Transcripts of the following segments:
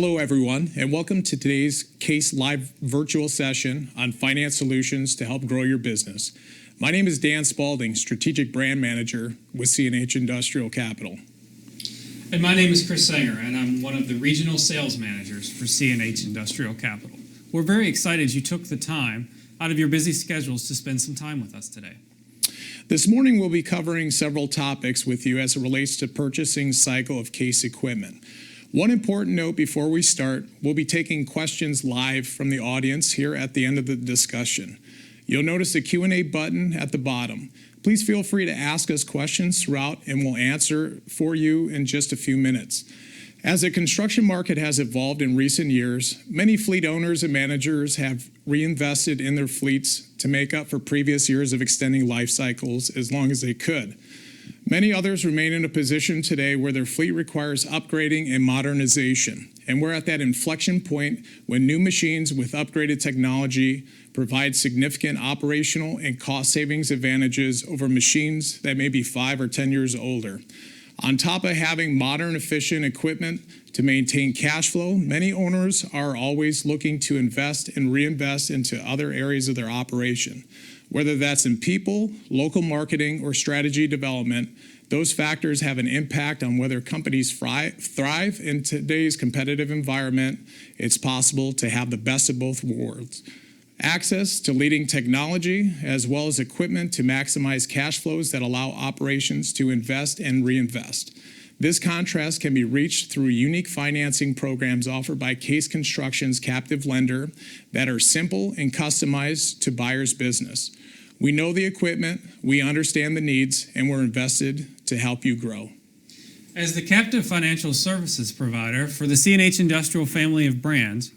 Hello, everyone, and welcome to today's CASE Live virtual session on finance solutions to help grow your business. My name is Dan Spalding, Strategic Brand Manager with CNH Industrial Capital. And my name is Chris Sanger, and I'm one of the Regional Sales Managers for CNH Industrial Capital. We're very excited you took the time out of your busy schedules to spend some time with us today. This morning, we'll be covering several topics with you as it relates to purchasing cycle of CASE equipment. One important note before we start, we'll be taking questions live from the audience here at the end of the discussion. You'll notice the Q&A button at the bottom. Please feel free to ask us questions throughout and we'll answer for you in just a few minutes. As the construction market has evolved in recent years, many fleet owners and managers have reinvested in their fleets to make up for previous years of extending life cycles as long as they could. Many others remain in a position today where their fleet requires upgrading and modernization, and we're at that inflection point when new machines with upgraded technology provide significant operational and cost savings advantages over machines that may be 5 or 10 years older. On top of having modern, efficient equipment to maintain cash flow, many owners are always looking to invest and reinvest into other areas of their operation. Whether that's in people, local marketing, or strategy development, those factors have an impact on whether companies thrive in today's competitive environment. It's possible to have the best of both worlds. Access to leading technology, as well as equipment to maximize cash flows that allow operations to invest and reinvest. This contrast can be reached through unique financing programs offered by CASE Construction's captive lender that are simple and customized to buyer's business. We know the equipment, we understand the needs, and we're invested to help you grow. As the captive financial services provider for the CNH Industrial family of brands,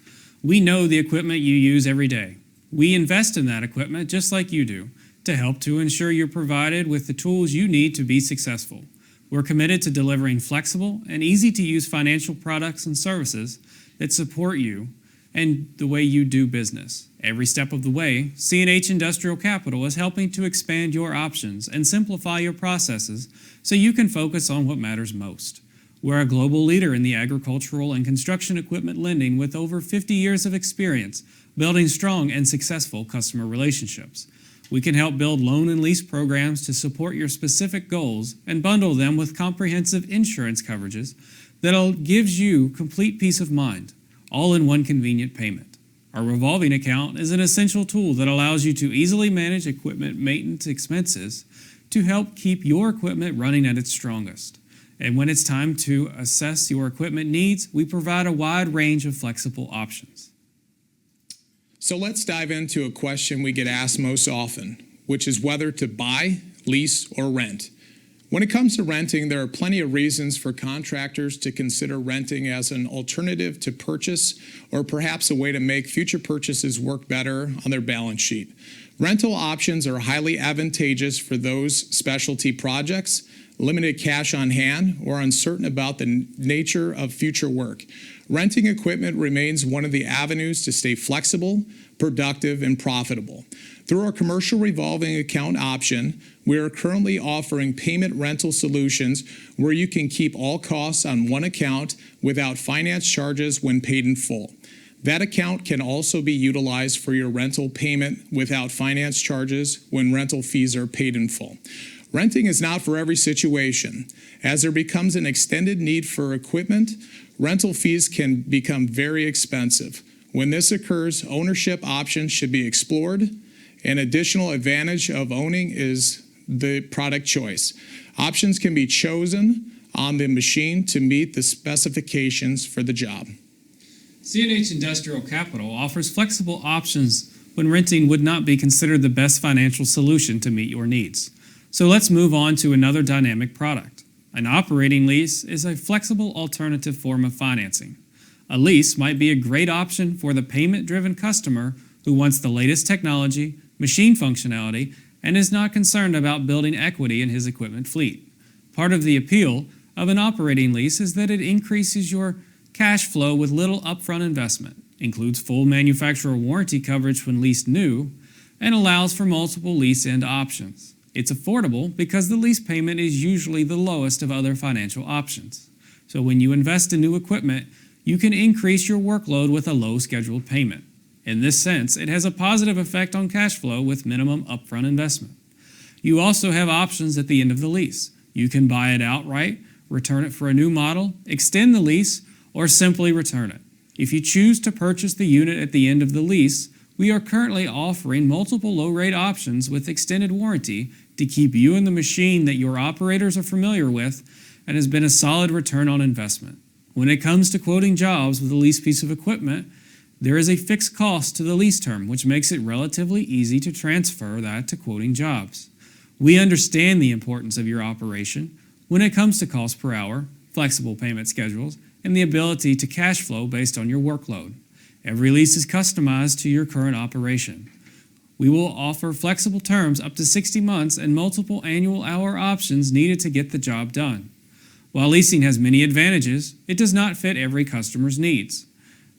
we know the equipment you use every day. We invest in that equipment just like you do to help to ensure you're provided with the tools you need to be successful. We're committed to delivering flexible and easy-to-use financial products and services that support you and the way you do business. Every step of the way, CNH Industrial Capital is helping to expand your options and simplify your processes so you can focus on what matters most. We're a global leader in the agricultural and construction equipment lending with over 50 years of experience building strong and successful customer relationships. We can help build loan and lease programs to support your specific goals and bundle them with comprehensive insurance coverages that'll gives you complete peace of mind, all in one convenient payment. Our revolving account is an essential tool that allows you to easily manage equipment maintenance expenses to help keep your equipment running at its strongest. And when it's time to assess your equipment needs, we provide a wide range of flexible options. So let's dive into a question we get asked most often, which is whether to buy, lease, or rent. When it comes to renting, there are plenty of reasons for contractors to consider renting as an alternative to purchase or perhaps a way to make future purchases work better on their balance sheet. Rental options are highly advantageous for those specialty projects, limited cash on hand, or uncertain about the nature of future work. Renting equipment remains one of the avenues to stay flexible, productive, and profitable. Through our commercial revolving account option, we are currently offering payment rental solutions where you can keep all costs on one account without finance charges when paid in full. That account can also be utilized for your rental payment without finance charges when rental fees are paid in full. Renting is not for every situation. As there becomes an extended need for equipment, rental fees can become very expensive. When this occurs, ownership options should be explored. An additional advantage of owning is the product choice. Options can be chosen on the machine to meet the specifications for the job. CNH Industrial Capital offers flexible options when renting would not be considered the best financial solution to meet your needs. So let's move on to another dynamic product. An operating lease is a flexible alternative form of financing. A lease might be a great option for the payment-driven customer who wants the latest technology, machine functionality, and is not concerned about building equity in his equipment fleet. Part of the appeal of an operating lease is that it increases your cash flow with little upfront investment, includes full manufacturer warranty coverage when leased new, and allows for multiple lease end options. It's affordable because the lease payment is usually the lowest of other financial options. So when you invest in new equipment, You can increase your workload with a low scheduled payment. In this sense, it has a positive effect on cash flow with minimum upfront investment. You also have options at the end of the lease. You can buy it outright, return it for a new model, extend the lease, or simply return it. If you choose to purchase the unit at the end of the lease, we are currently offering multiple low-rate options with extended warranty to keep you in the machine that your operators are familiar with and has been a solid return on investment. When it comes to quoting jobs with a leased piece of equipment, there is a fixed cost to the lease term, which makes it relatively easy to transfer that to quoting jobs. We understand the importance of your operation when it comes to cost per hour, flexible payment schedules, and the ability to cash flow based on your workload. Every lease is customized to your current operation. We will offer flexible terms up to 60 months and multiple annual hour options needed to get the job done. While leasing has many advantages, it does not fit every customer's needs.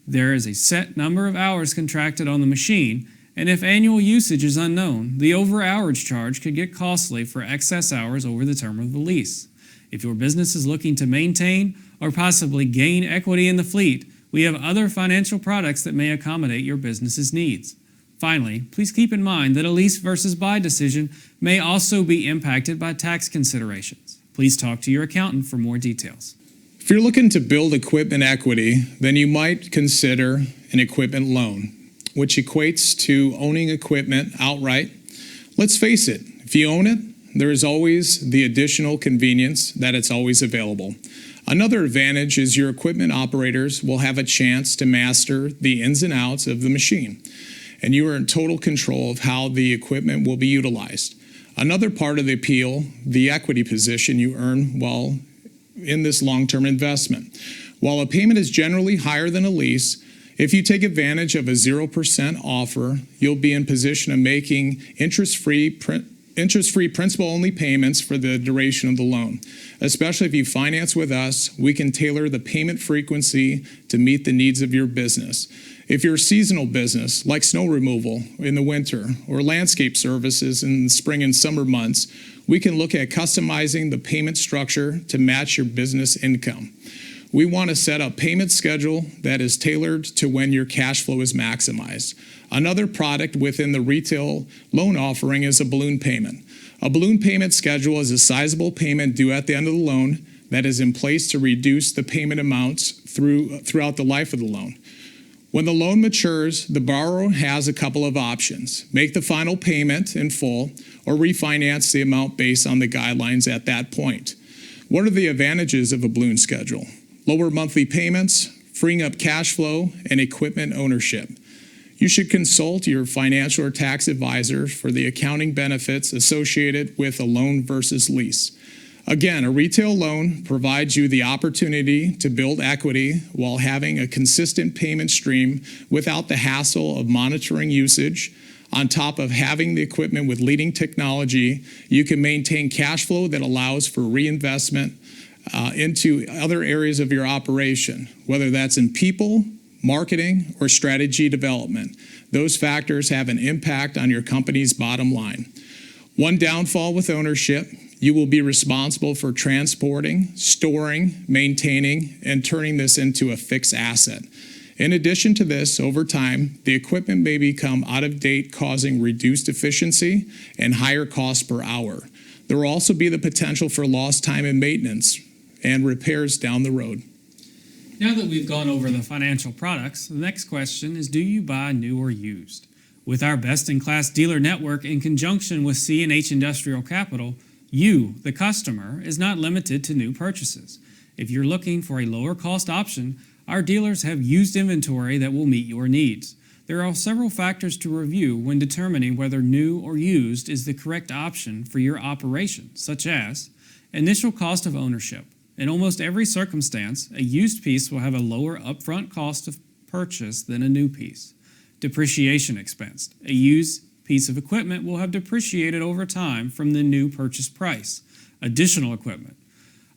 There is a set number of hours contracted on the machine, and if annual usage is unknown, the over-hourage charge could get costly for excess hours over the term of the lease. If your business is looking to maintain or possibly gain equity in the fleet, we have other financial products that may accommodate your business's needs. Finally, please keep in mind that a lease versus buy decision may also be impacted by tax considerations. Please talk to your accountant for more details. If you're looking to build equipment equity, then you might consider an equipment loan, which equates to owning equipment outright. Let's face it, if you own it, there is always the additional convenience that it's always available. Another advantage is your equipment operators will have a chance to master the ins and outs of the machine, and you are in total control of how the equipment will be utilized. Another part of the appeal, the equity position you earn while in this long-term investment. While a payment is generally higher than a lease, if you take advantage of a 0% offer, you'll be in position of making interest-free principal-only payments for the duration of the loan. Especially if you finance with us, we can tailor the payment frequency to meet the needs of your business. If you're a seasonal business, like snow removal in the winter or landscape services in the spring and summer months, we can look at customizing the payment structure to match your business income. We want to set a payment schedule that is tailored to when your cash flow is maximized. Another product within the retail loan offering is a balloon payment. A balloon payment schedule is a sizable payment due at the end of the loan that is in place to reduce the payment amounts throughout the life of the loan. When the loan matures, the borrower has a couple of options: make the final payment in full or refinance the amount based on the guidelines at that point. What are the advantages of a balloon schedule? Lower monthly payments, freeing up cash flow, and equipment ownership. You should consult your financial or tax advisor for the accounting benefits associated with a loan versus lease. Again, a retail loan provides you the opportunity to build equity while having a consistent payment stream without the hassle of monitoring usage. On top of having the equipment with leading technology, you can maintain cash flow that allows for reinvestment into other areas of your operation, whether that's in people, marketing, or strategy development. Those factors have an impact on your company's bottom line. One downfall with ownership: you will be responsible for transporting, storing, maintaining, and turning this into a fixed asset. In addition to this, over time, the equipment may become out of date, causing reduced efficiency and higher cost per hour. There will also be the potential for lost time in maintenance and repairs down the road. Now that we've gone over the financial products, the next question is, do you buy new or used? With our best-in-class dealer network in conjunction with CNH Industrial Capital, you, the customer, is not limited to new purchases. If you're looking for a lower cost option, our dealers have used inventory that will meet your needs. There are several factors to review when determining whether new or used is the correct option for your operation, such as initial cost of ownership. In almost every circumstance, a used piece will have a lower upfront cost of purchase than a new piece. Depreciation expense. A used piece of equipment will have depreciated over time from the new purchase price. Additional equipment.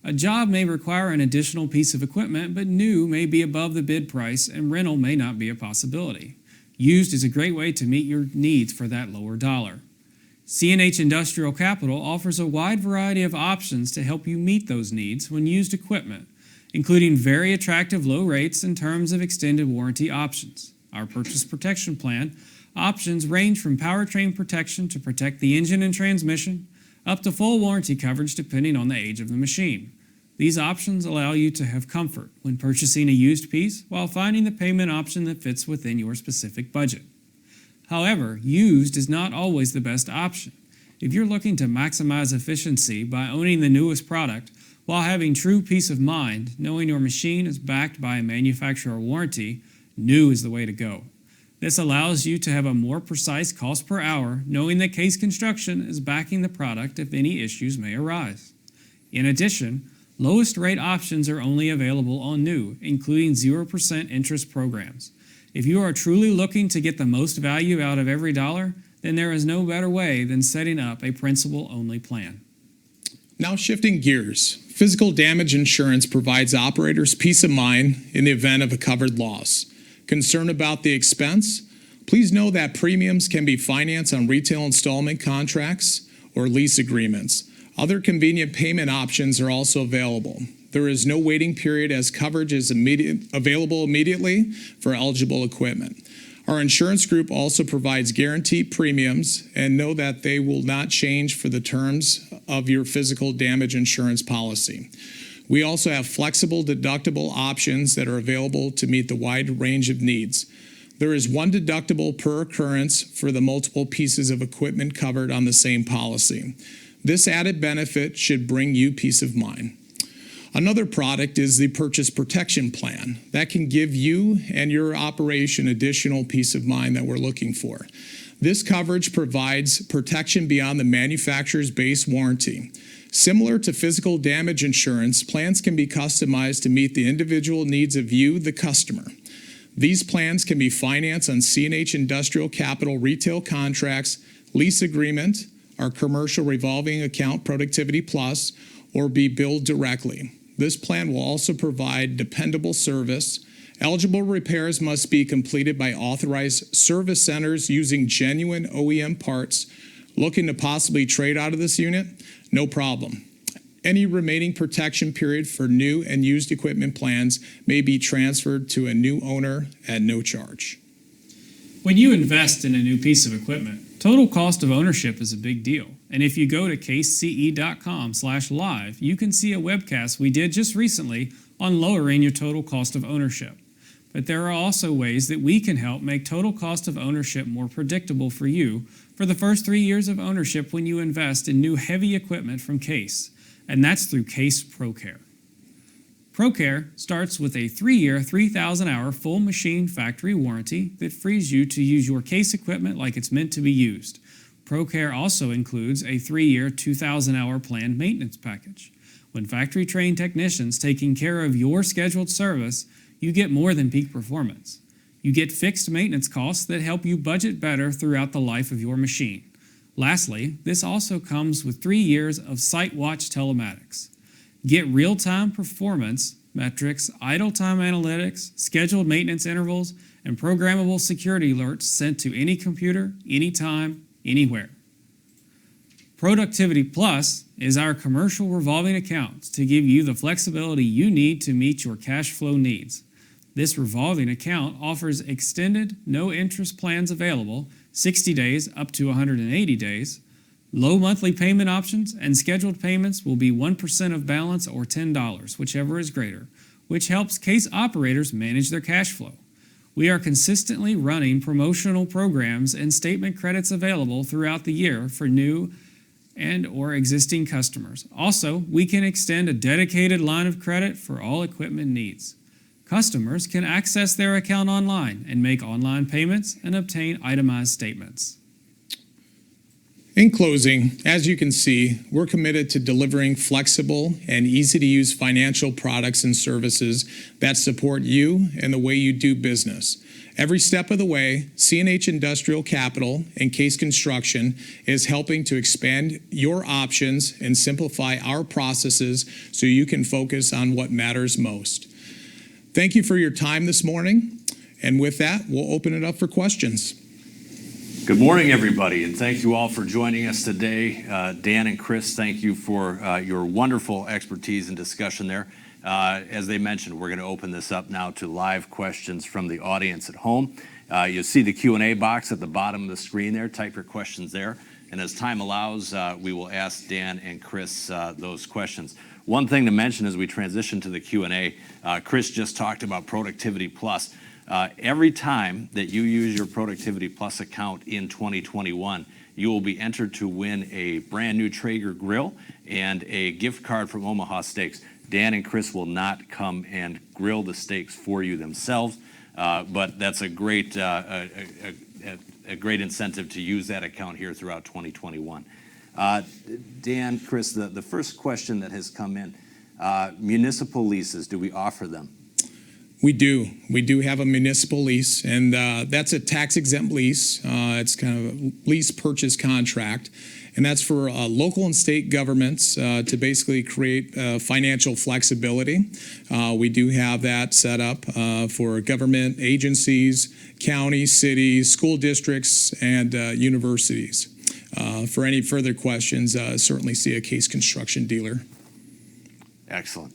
A job may require an additional piece of equipment, but new may be above the bid price and rental may not be a possibility. Used is a great way to meet your needs for that lower dollar. CNH Industrial Capital offers a wide variety of options to help you meet those needs when used equipment, including very attractive low rates in terms of extended warranty options. Our purchase protection plan options range from powertrain protection to protect the engine and transmission, up to full warranty coverage depending on the age of the machine. These options allow you to have comfort when purchasing a used piece while finding the payment option that fits within your specific budget. However, used is not always the best option. If you're looking to maximize efficiency by owning the newest product while having true peace of mind, knowing your machine is backed by a manufacturer warranty, new is the way to go. This allows you to have a more precise cost per hour, knowing that Case Construction is backing the product if any issues may arise. In addition, lowest rate options are only available on new, including 0% interest programs. If you are truly looking to get the most value out of every dollar, then there is no better way than setting up a principal-only plan. Now shifting gears, physical damage insurance provides operators peace of mind in the event of a covered loss. Concerned about the expense? Please know that premiums can be financed on retail installment contracts or lease agreements. Other convenient payment options are also available. There is no waiting period as coverage is available immediately for eligible equipment. Our insurance group also provides guaranteed premiums, and know that they will not change for the terms of your physical damage insurance policy. We also have flexible deductible options that are available to meet the wide range of needs. There is one deductible per occurrence for the multiple pieces of equipment covered on the same policy. This added benefit should bring you peace of mind. Another product is the Purchase Protection Plan. That can give you and your operation additional peace of mind that we're looking for. This coverage provides protection beyond the manufacturer's base warranty. Similar to physical damage insurance, plans can be customized to meet the individual needs of you, the customer. These plans can be financed on CNH Industrial Capital retail contracts, lease agreement, our commercial revolving account Productivity Plus, or be billed directly. This plan will also provide dependable service. Eligible repairs must be completed by authorized service centers using genuine OEM parts. Looking to possibly trade out of this unit? No problem. Any remaining protection period for new and used equipment plans may be transferred to a new owner at no charge. When you invest in a new piece of equipment, total cost of ownership is a big deal. And if you go to casece.com/live, you can see a webcast we did just recently on lowering your total cost of ownership. But there are also ways that we can help make total cost of ownership more predictable for you for the first 3 years of ownership when you invest in new heavy equipment from Case, and that's through Case ProCare. ProCare starts with a 3-year, 3,000-hour full machine factory warranty that frees you to use your Case equipment like it's meant to be used. ProCare also includes a 3-year, 2,000-hour planned maintenance package. When factory-trained technicians taking care of your scheduled service, you get more than peak performance. You get fixed maintenance costs that help you budget better throughout the life of your machine. Lastly, this also comes with 3 years of SiteWatch telematics. Get real-time performance metrics, idle time analytics, scheduled maintenance intervals, and programmable security alerts sent to any computer, anytime, anywhere. Productivity Plus is our commercial revolving account to give you the flexibility you need to meet your cash flow needs. This revolving account offers extended, no-interest plans available, 60 days up to 180 days, low monthly payment options, and scheduled payments will be 1% of balance or $10, whichever is greater, which helps Case operators manage their cash flow. We are consistently running promotional programs and statement credits available throughout the year for new and or existing customers. Also, we can extend a dedicated line of credit for all equipment needs. Customers can access their account online and make online payments and obtain itemized statements. In closing, as you can see, we're committed to delivering flexible and easy-to-use financial products and services that support you and the way you do business. Every step of the way, CNH Industrial Capital and Case Construction is helping to expand your options and simplify our processes so you can focus on what matters most. Thank you for your time this morning, and with that, we'll open it up for questions. Good morning, everybody, and thank you all for joining us today. Dan and Chris, thank you for your wonderful expertise and discussion there. As they mentioned, we're going to open this up now to live questions from the audience at home. You'll see the Q&A box at the bottom of the screen there. Type your questions there. And as time allows, we will ask Dan and Chris those questions. One thing to mention as we transition to the Q&A, Chris just talked about Productivity Plus. Every time that you use your Productivity Plus account in 2021, you will be entered to win a brand new Traeger grill and a gift card from Omaha Steaks. Dan and Chris will not come and grill the steaks for you themselves, but that's a great incentive to use that account here throughout 2021. Dan, Chris, the first question that has come in, municipal leases, do we offer them? We do. We do have a municipal lease, and that's a tax-exempt lease. It's kind of a lease purchase contract, and that's for local and state governments to basically create financial flexibility. We do have that set up for government agencies, counties, cities, school districts, and universities. For any further questions, certainly see a Case Construction dealer. Excellent.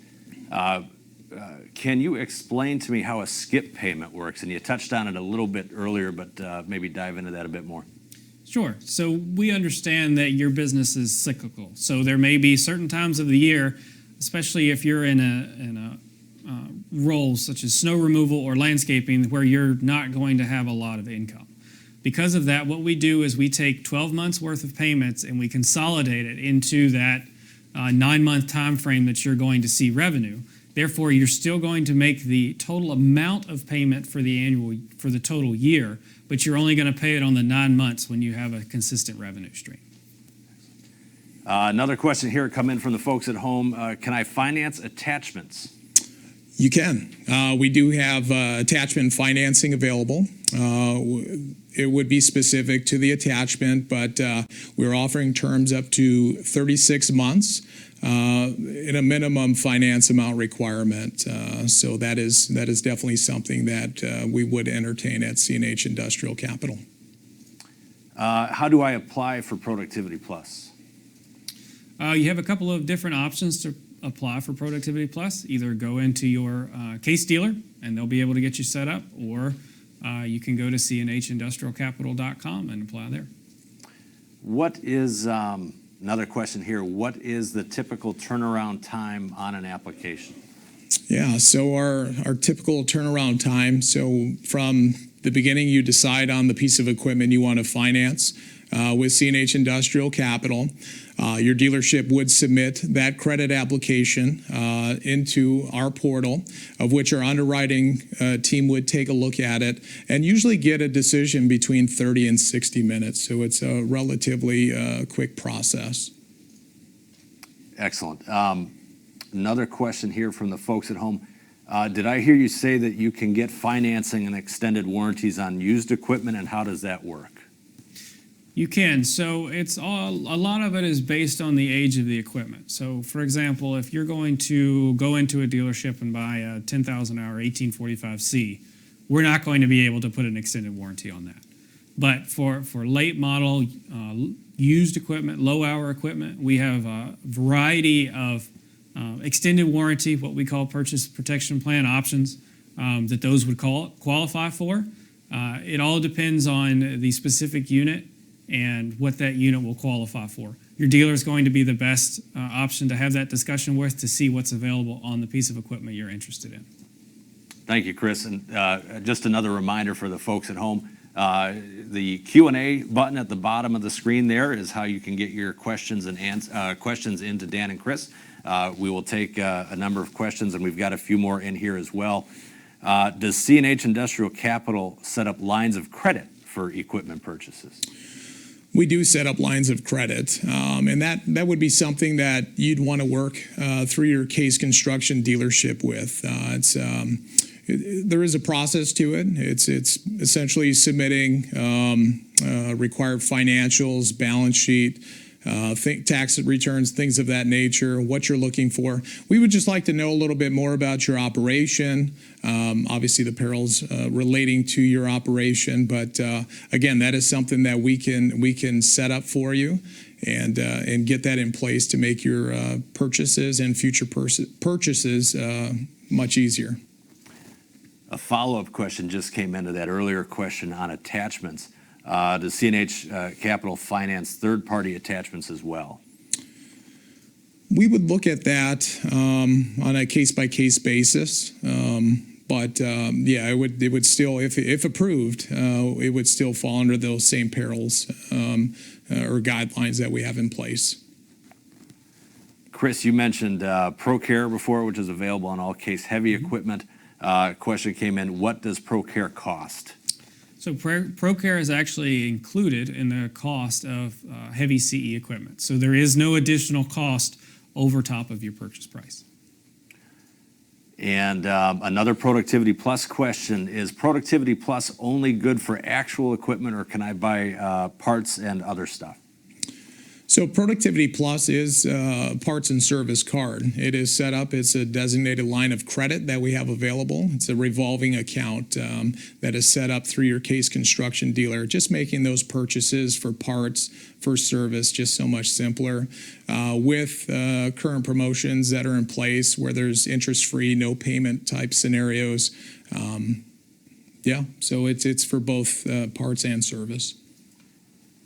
Can you explain to me how a skip payment works? And you touched on it a little bit earlier, but maybe dive into that a bit more. Sure. So we understand that your business is cyclical. So there may be certain times of the year, especially if you're in a role such as snow removal or landscaping, where you're not going to have a lot of income. Because of that, what we do is we take 12 months worth of payments and we consolidate it into that 9-month time frame that you're going to see revenue. Therefore, you're still going to make the total amount of payment for the total year, but you're only going to pay it on the 9 months when you have a consistent revenue stream. Another question here come in from the folks at home. Can I finance attachments? You can. We do have attachment financing available. It would be specific to the attachment, but we're offering terms up to 36 months in a minimum finance amount requirement. So that is definitely something that we would entertain at CNH Industrial Capital. How do I apply for Productivity Plus? You have a couple of different options to apply for Productivity Plus. Either go into your Case dealer and they'll be able to get you set up, or you can go to cnhindustrialcapital.com and apply there. What is, another question here, what is the typical turnaround time on an application? Yeah, so our typical turnaround time, so from the beginning you decide on the piece of equipment you want to finance with CNH Industrial Capital. Your dealership would submit that credit application into our portal, of which our underwriting team would take a look at it and usually get a decision between 30 and 60 minutes. So it's a relatively quick process. Excellent. Another question here from the folks at home. Did I hear you say that you can get financing and extended warranties on used equipment, and how does that work? You can. So a lot of it is based on the age of the equipment. So for example, if you're going to go into a dealership and buy a 10,000 hour 1845C, we're not going to be able to put an extended warranty on that. But for late model used equipment, low hour equipment, we have a variety of extended warranty, what we call purchase protection plan options, that those would qualify for. It all depends on the specific unit and what that unit will qualify for. Your dealer is going to be the best option to have that discussion with, to see what's available on the piece of equipment you're interested in. Thank you, Chris. And just another reminder for the folks at home, the Q&A button at the bottom of the screen there is how you can get your questions and questions into Dan and Chris. We will take a number of questions, and we've got a few more in here as well. Does CNH Industrial Capital set up lines of credit for equipment purchases? We do set up lines of credit, and that would be something that you'd want to work through your Case Construction dealership with. There is a process to it. It's essentially submitting required financials, balance sheet, tax returns, things of that nature, what you're looking for. We would just like to know a little bit more about your operation, obviously the perils relating to your operation, but again, that is something that we can set up for you. and get that in place to make your purchases and future purchases much easier. A follow-up question just came into that earlier question on attachments. Does CNH Capital finance third-party attachments as well? We would look at that on a case-by-case basis, but yeah, it would still, if approved, it would still fall under those same perils or guidelines that we have in place. Chris, you mentioned ProCare before, which is available on all case-heavy equipment. Question came in, what does ProCare cost? So ProCare is actually included in the cost of heavy CE equipment. So there is no additional cost over top of your purchase price. And another Productivity Plus question, is Productivity Plus only good for actual equipment, or can I buy parts and other stuff? So Productivity Plus is a parts and service card. It is set up, it's a designated line of credit that we have available. It's a revolving account that is set up through your Case Construction dealer, just making those purchases for parts, for service, just so much simpler. With current promotions that are in place where there's interest-free, no payment type scenarios. Yeah, so it's for both parts and service.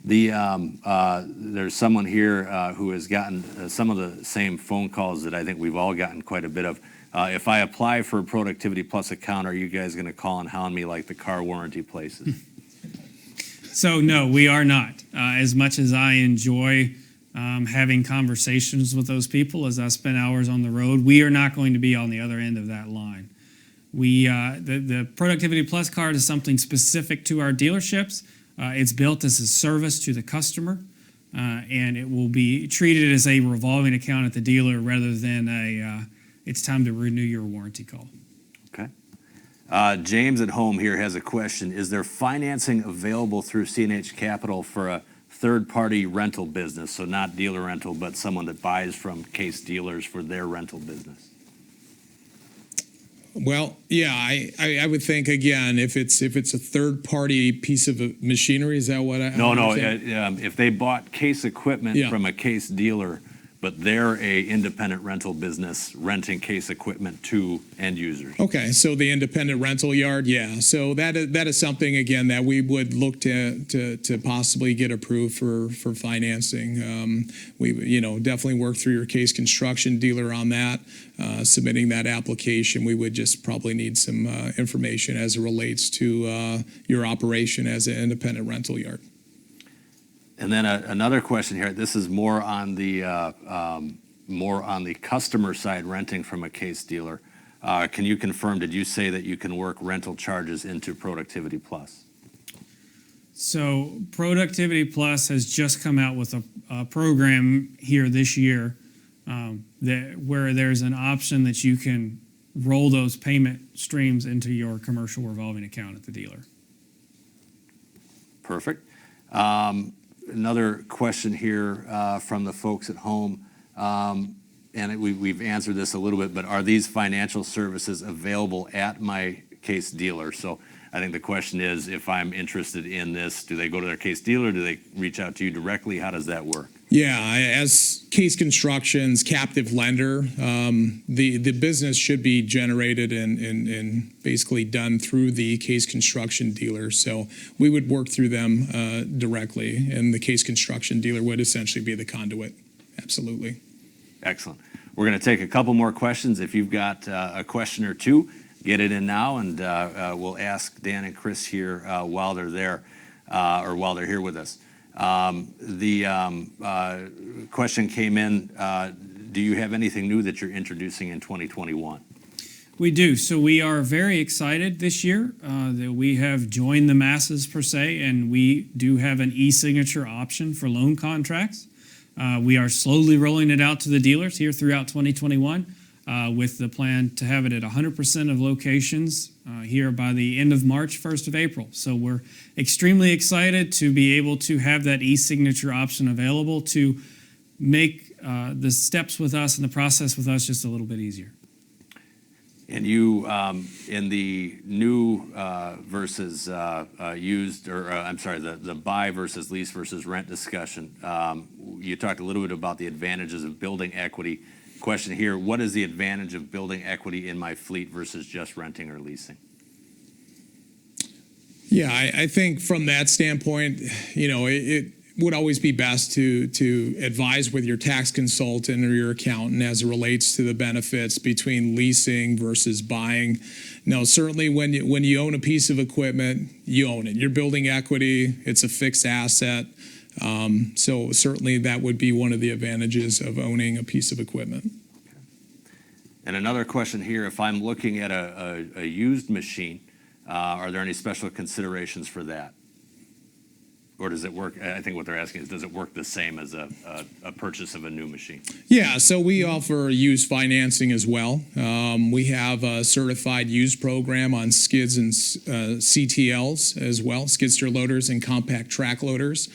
There's someone here who has gotten some of the same phone calls that I think we've all gotten quite a bit of. If I apply for a Productivity Plus account, are you guys going to call and hound me like the car warranty places? So no, we are not. As much as I enjoy having conversations with those people as I spend hours on the road, we are not going to be on the other end of that line. The Productivity Plus card is something specific to our dealerships. It's built as a service to the customer, and it will be treated as a revolving account at the dealer rather than it's time to renew your warranty call. Okay. James at home here has a question. Is there financing available through CNH Capital for a third-party rental business, so not dealer rental, but someone that buys from Case dealers for their rental business? Well, yeah, I would think, again, if it's a third-party piece of machinery, is that what I... No, if they bought Case equipment from a Case dealer, but they're a independent rental business renting Case equipment to end users. Okay, so the independent rental yard, yeah. So that is something, again, that we would look to possibly get approved for financing. We definitely work through your Case Construction dealer on that. Submitting that application, we would just probably need some information as it relates to your operation as an independent rental yard. And then another question here. This is more on the customer side, renting from a Case dealer. Can you confirm? Did you say that you can work rental charges into Productivity Plus? So Productivity Plus has just come out with a program here this year where there's an option that you can roll those payment streams into your commercial revolving account at the dealer. Perfect. Another question here from the folks at home, and we've answered this a little bit, but are these financial services available at my Case dealer? So I think the question is, if I'm interested in this, do they go to their Case dealer? Do they reach out to you directly? How does that work? Yeah, as Case Construction's captive lender, the business should be generated and basically done through the Case Construction dealer. So we would work through them directly, and the Case Construction dealer would essentially be the conduit. Absolutely. Excellent. We're going to take a couple more questions. If you've got a question or two, get it in now, and we'll ask Dan and Chris here while they're there or while they're here with us. The question came in, do you have anything new that you're introducing in 2021? We do. So we are very excited this year that we have joined the masses per se, and we do have an e-signature option for loan contracts. We are slowly rolling it out to the dealers here throughout 2021 with the plan to have it at 100% of locations here by the end of March, 1st of April. So we're extremely excited to be able to have that e-signature option available to make the steps with us and the process with us just a little bit easier. And you, in the new versus used, or I'm sorry, the buy versus lease versus rent discussion, you talked a little bit about the advantages of building equity. Question here, what is the advantage of building equity in my fleet versus just renting or leasing? Yeah, I think from that standpoint, it would always be best to advise with your tax consultant or your accountant as it relates to the benefits between leasing versus buying. Now, certainly when you own a piece of equipment, you own it. You're building equity. It's a fixed asset. So certainly that would be one of the advantages of owning a piece of equipment. And another question here, if I'm looking at a used machine, are there any special considerations for that? Or does it work? I think what they're asking is, does it work the same as a purchase of a new machine? Yeah, so we offer used financing as well. We have a certified used program on skids and CTLs as well, skid steer loaders and compact track loaders.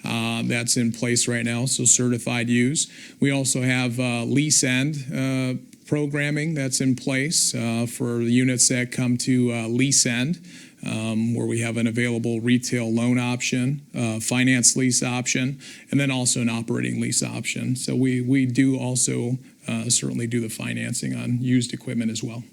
That's in place right now, so certified used. We also have lease end programming that's in place for units that come to lease end. Where we have an available retail loan option, finance lease option, and then also an operating lease option. So we do also certainly do the financing on used equipment as well.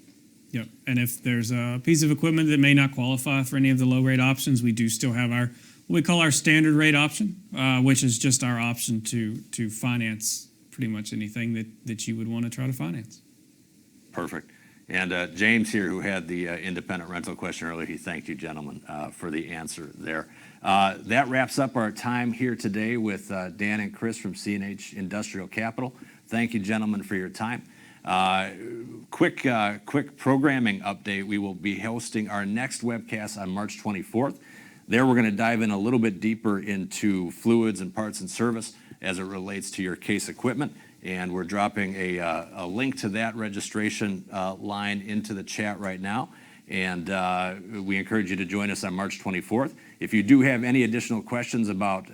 Yep. And if there's a piece of equipment that may not qualify for any of the low rate options, we do still have what we call our standard rate option, which is just our option to finance pretty much anything that you would want to try to finance. Perfect. And James here, who had the independent rental question earlier, he thanked you, gentlemen, for the answer there. That wraps up our time here today with Dan and Chris from CNH Industrial Capital. Thank you, gentlemen, for your time. Quick programming update. We will be hosting our next webcast on March 24th. There we're going to dive in a little bit deeper into fluids and parts and service as it relates to your case equipment. And we're dropping a link to that registration line into the chat right now. And we encourage you to join us on March 24th. If you do have any additional questions about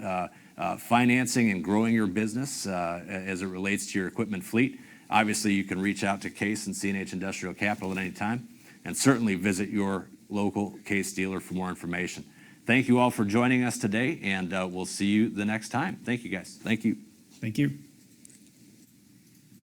financing and growing your business as it relates to your equipment fleet, obviously you can reach out to Case and CNH Industrial Capital at any time. And certainly visit your local Case dealer for more information. Thank you all for joining us today, and we'll see you the next time. Thank you, guys. Thank you. Thank you.